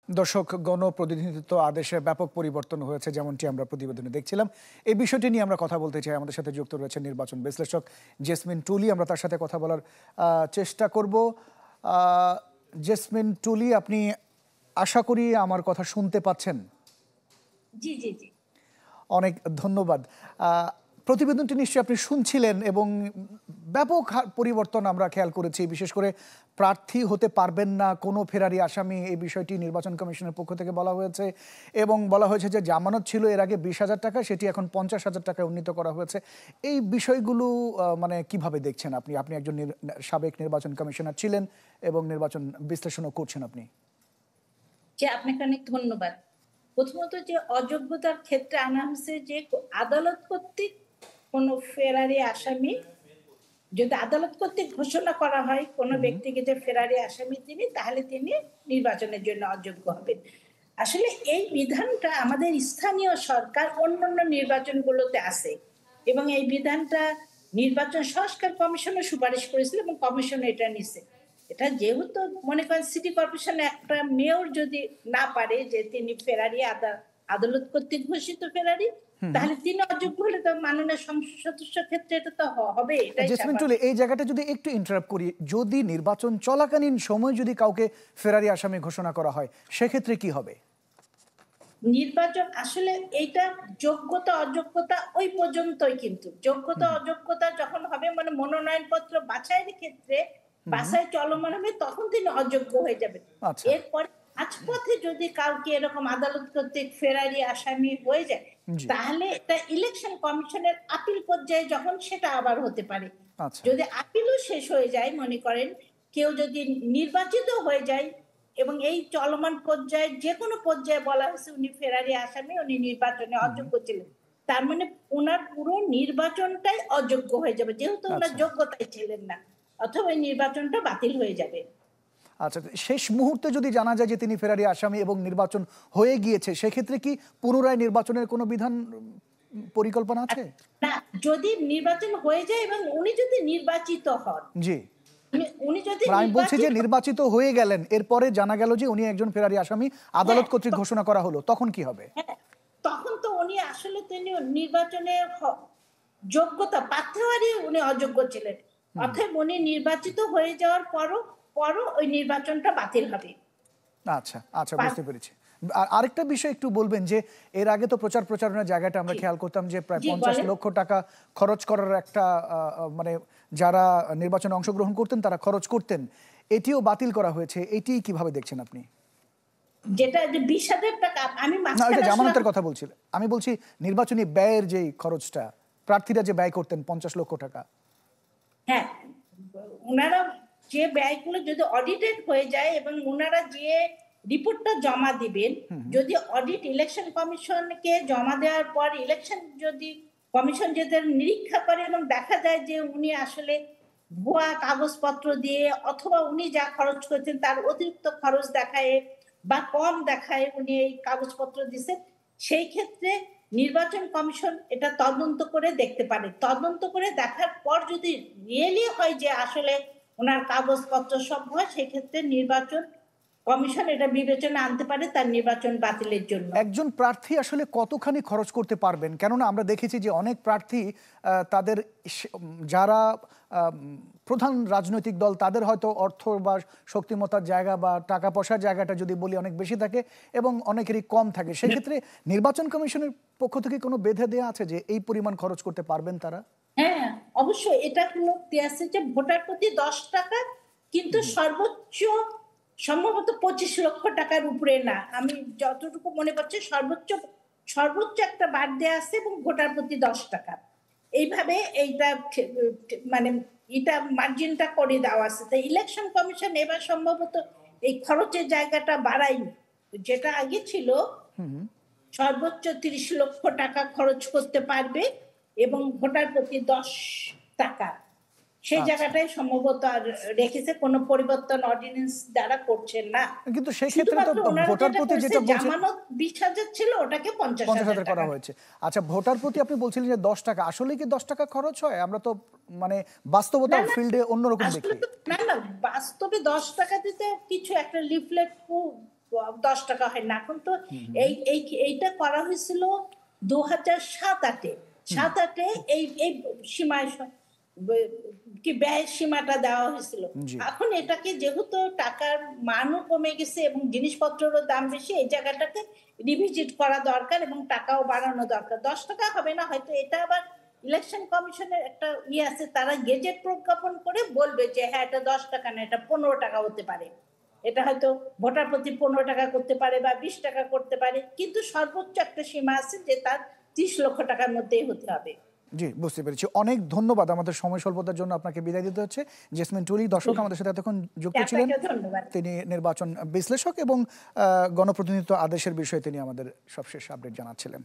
দর্শক, গণপ্রতিনিধিত্ব আদেশে ব্যাপক পরিবর্তন হয়েছে, যেমনটি আমরা প্রতিবেদনে দেখছিলাম। এই বিষয়টি নিয়ে আমরা কথা বলতে চাই। আমাদের সাথে যুক্ত রয়েছে নির্বাচন বিশ্লেষক জেসমিন টুলি। আমরা তার সাথে কথা বলার চেষ্টা করব। জেসমিন টুলি, আপনি আশা করি আমার কথা শুনতে পাচ্ছেন। জি জি জি, অনেক ধন্যবাদ। প্রতিবেদনটি নিশ্চয়ই আপনি শুনছিলেন এবং ব্যাপক পরিবর্তন আমরা খেয়াল করেছি। বিশেষ করে প্রার্থী হতে পারবেন না কোনো ফেরারি আসামি, এই বিষয়টি নির্বাচন কমিশনের পক্ষ থেকে বলা হয়েছে এবং বলা হয়েছে যে জামানত ছিল এর আগে 20,000 টাকা, সেটি এখন 50,000 টাকায় উন্নীত করা হয়েছে। এই বিষয়গুলো মানে কিভাবে দেখছেন আপনি? আপনি একজন সাবেক নির্বাচন কমিশনার ছিলেন এবং নির্বাচন বিশ্লেষণও করছেন আপনি। আপনাকে অনেক ধন্যবাদ। প্রথমত, যে অযোগ্যতার ক্ষেত্রে আনা হয়েছে যে আদালত কর্তৃক কোনো ফেরারি আসামি, যদি আদালত কর্তৃক ঘোষণা করা হয় কোনো ব্যক্তিকে যে ফেরারি আসামি তিনি, তাহলে তিনি নির্বাচনের জন্য অযোগ্য হবেন। আসলে এই বিধানটা আমাদের স্থানীয় সরকার অন্যান্য নির্বাচনগুলোতে আছে এবং এই বিধানটা নির্বাচন সংস্কার কমিশনও সুপারিশ করেছিল এবং কমিশন এটা নিছে। এটা যেহেতু মনে করেন সিটি কর্পোরেশনে একটা মেয়র যদি না পারে যে তিনি ফেরারি, আদালত কর্তৃক ঘোষিত ফেরারি, তাহলে তিনি অযোগ্য হলে তো মাননীয় সংসদ সদস্যের ক্ষেত্রে এটা তো হবে। জেসমিন টুলি, এই জায়গাটা যদি একটু ইন্টারাপ্ট করি, যদি নির্বাচন চলাকালীন সময় যদি কাউকে ফেরারি আসামি ঘোষণা করা হয়, সেক্ষেত্রে কি হবে? নির্বাচন আসলে এইটা যোগ্যতা অযোগ্যতা ওই পর্যন্তই, কিন্তু যোগ্যতা অযোগ্যতা যখন হবে মানে মনোনয়নপত্র বাছাইয়ের ক্ষেত্রে বাছাই চলমান হবে, তখন তিনি অযোগ্য হয়ে যাবেন। এরপর রাজপথে যদি কাউকে এরকম আদালত কর্তৃক ফেরারি আসামি হয়ে যায়, তাহলে এটা ইলেকশন কমিশনের আপিল পর্যায়ে যখন, সেটা আবার হতে পারে। যদি আপিলও শেষ হয়ে যায়, মনে করেন কেউ যদি নির্বাচিত হয়ে যায় এবং এই চলমান পর্যায়ে যে কোনো পর্যায়ে বলা হয়েছে উনি ফেরারি আসামি, উনি নির্বাচনে অযোগ্য ছিলেন, তার মানে ওনার পুরো নির্বাচনটাই অযোগ্য হয়ে যাবে, যেহেতু ওনার যোগ্যতাই ছিলেন না, অথবা নির্বাচনটা বাতিল হয়ে যাবে। আচ্ছা, শেষ মুহূর্তে যদি জানা যায় যে তিনি ফেরারি আসামি এবং নির্বাচন হয়ে গিয়েছে, সেক্ষেত্রে কি পুনরায় নির্বাচনের কোনো বিধান পরিকল্পনা আছে? না, যদি নির্বাচন হয়ে যায় এবং উনি যদি নির্বাচিত হন, জি, উনি যদি আমি বলছি যে নির্বাচিত হয়ে গেলেন, এরপরে জানা গেল যে উনি একজন ফেরারি আসামি, আদালত কর্তৃক ঘোষণা করা হলো, তখন কি হবে? তখন তো উনি আসলে তিনি নির্বাচনের যোগ্যতা প্রার্থী উনি অযোগ্য ছিলেন, অর্থাৎ উনি নির্বাচিত হয়ে যাওয়ার পরও ওই নির্বাচনটা বাতিল হবে। আচ্ছা আচ্ছা, বুঝতে পেরেছি। আরেকটা বিষয় একটু বলবেন যে এর আগে তো প্রচারণার জায়গাটা আমরা খেয়াল করতাম যে প্রায় 50 লক্ষ টাকা খরচ করার একটা মানে যারা নির্বাচনে অংশগ্রহণ করতেন তারা খরচ করতেন, এটিও বাতিল করা হয়েছে। এটি কিভাবে দেখছেন আপনি? যেটা যে 20,000 টাকা, আমি জামানতের কথা বলছি, আমি বলছি নির্বাচনী ব্যয়ের যে খরচটা প্রার্থীরা যে ব্যয় করতেন 50 লক্ষ টাকা। হ্যাঁ, ওনারা যে ব্যয়গুলো যদি অডিটেড হয়ে যায় এবং ওনারা যে রিপোর্টটা জমা দিবেন, যদি অডিট ইলেকশন কমিশনকে জমা দেওয়ার পর ইলেকশন যদি কমিশন যদি নিরীক্ষা করে এবং দেখা যায় যে উনি আসলে ভুয়া কাগজপত্র দিয়ে অথবা উনি যা খরচ করেছেন তার অতিরিক্ত খরচ দেখায় বা কম দেখায় উনি এই কাগজপত্র দিচ্ছেন, সেই ক্ষেত্রে নির্বাচন কমিশন এটা তদন্ত করে দেখতে পারে। তদন্ত করে দেখার পর যদি রিয়েলি হয় যে আসলে ওনার কাগজপত্র সব হয়, সেক্ষেত্রে নির্বাচন কমিশন এটা বিবেচনা আনতে পারে তার নির্বাচন বাতিলের জন্য। একজন প্রার্থী আসলে কতখানি খরচ করতে পারবেন? কেননা আমরা দেখেছি যে অনেক প্রার্থী তাদের যারা প্রধান রাজনৈতিক দল তাদের হয়তো অর্থ বা শক্তিমত্তার জায়গা বা টাকা পয়সার জায়গাটা যদি বলি অনেক বেশি থাকে এবং অনেকেরই কম থাকে, সেক্ষেত্রে নির্বাচন কমিশনের পক্ষ থেকে কোনো বেঁধে দেওয়া আছে যে এই পরিমাণ খরচ করতে পারবেন তারা? হ্যাঁ, অবশ্যই এটা কোনো আছে যে ভোটার প্রতি 10 টাকা, কিন্তু সর্বোচ্চ সম্ভবত 25 লক্ষ টাকার উপরে না, আমি যতটুকু মনে করছি সর্বোচ্চ একটা বার দেয়া আছে এবং ভোটার প্রতি 10 টাকা, এইভাবে এইটা মানে এটা মার্জিনটা করে দেওয়া আছে। তাই ইলেকশন কমিশন এবার সম্ভবত এই খরচের জায়গাটা বাড়ায়নি, যেটা আগে ছিল সর্বোচ্চ 30 লক্ষ টাকা খরচ করতে পারবে এবং ভোটার প্রতি 10 টাকা, সেই জায়গাটাই সম্ভবত আর রেখেছে, কোনো পরিবর্তন অর্ডিন্যান্স দ্বারা করছেন না। কিন্তু সেই ক্ষেত্রে তো ভোটার প্রতি যেটা জামানত 20,000 ছিল ওটাকে 50,000 করা হয়েছে। আচ্ছা, ভোটার প্রতি আপনি বলছিলেন যে 10 টাকা, আসলে কি 10 টাকা খরচ হয়? আমরা তো মানে বাস্তবতা ফিল্ডে অন্যরকম দেখি। না না, বাস্তবে 10 টাকা দিতে কিছু একটা লিফলেট 10 টাকা হয় না। এখন তো এইটা করা হয়েছিল 2007-8-এ। 7-8-এ এই সীমায় কি ব্যয়ের সীমাটা দেওয়া হয়েছিল। জি এখন এটাকে যেহেতু টাকার মানও কমে গেছে এবং জিনিসপত্রেরও দাম বেশি, এই জায়গাটাকে রিভিজিট করা দরকার এবং টাকাও বাড়ানো দরকার। 10 টাকা হবে না হয়তো, এটা আবার ইলেকশন কমিশনের একটা আছে, তারা গেজেট প্রজ্ঞাপন করে বলবে যে হ্যাঁ এটা 10 টাকা না, এটা 15 টাকা হতে পারে। এটা হয়তো ভোটার প্রতি 15 টাকা করতে পারে বা 20 টাকা করতে পারে, কিন্তু সর্বোচ্চ একটা সীমা আছে যে তার 30 লক্ষ টাকার মধ্যেই হতে হবে। জি, বুঝতে পেরেছি। অনেক ধন্যবাদ। আমাদের সময় স্বল্পতার জন্য আপনাকে বিদায় দিতে হচ্ছে। জেসমিন টুলি দর্শক আমাদের সাথে এতক্ষণ যুক্ত ছিলেন। আপনাকে ধন্যবাদ। তিনি নির্বাচন বিশ্লেষক এবং গণপ্রতিনিধিত্ব আদেশের বিষয়ে তিনি আমাদের সবশেষ আপডেট জানাচ্ছিলেন।